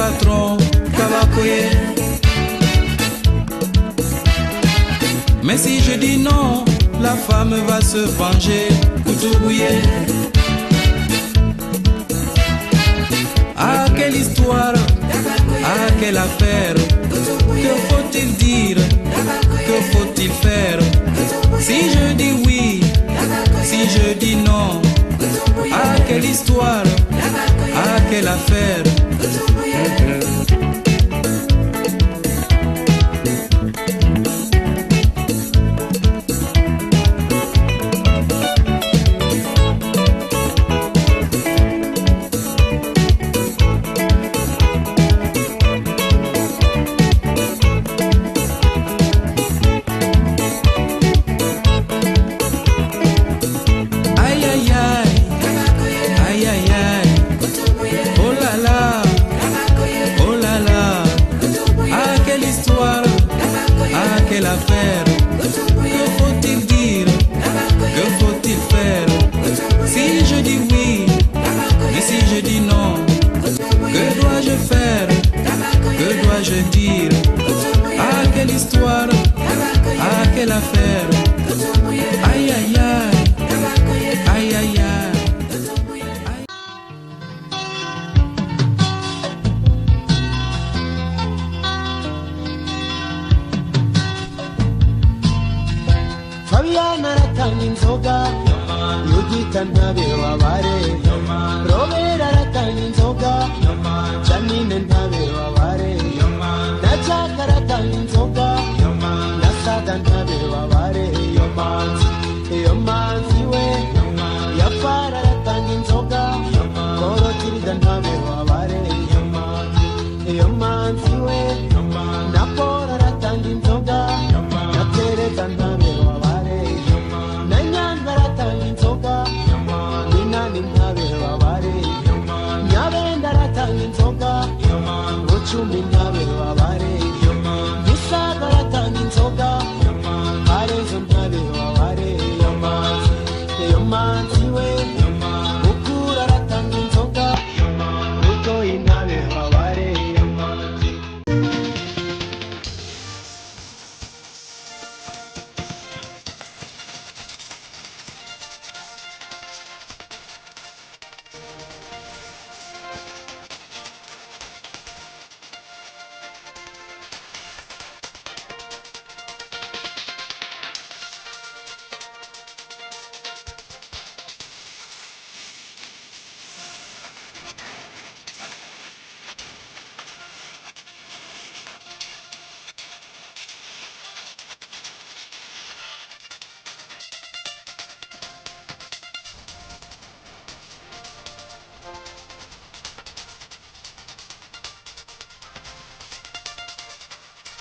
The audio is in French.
patron Kabakoye. Mais si je dis non, la femme va se venger, Koutoubouye. Ah, quelle histoire, ah, quelle affaire. Que faut-il dire, que faut-il faire? Si je dis oui, si je dis non, ah, quelle histoire, ah, quelle affaire. Quelle affaire? Que faut-il dire? Que faut-il faire? Si je dis oui, et si je dis non, que dois-je faire? Que dois-je dire? Ah, quelle histoire? Ah, quelle affaire? Aïe, aïe, aïe, aïe, aïe, aïe. Fabiana ratanga inzoga Yudita ntabe wabare Robera ratanga inzoga Janine ntabe wabare Nachaka ratanga inzoga Nasada ntabe wabare Iyo manzi we Yafara ratanga inzoga Korotirida ntabe wabare Iyo manzi we Napora ratanga inzoga Natereza ntabe wabare. 10 minyabe waba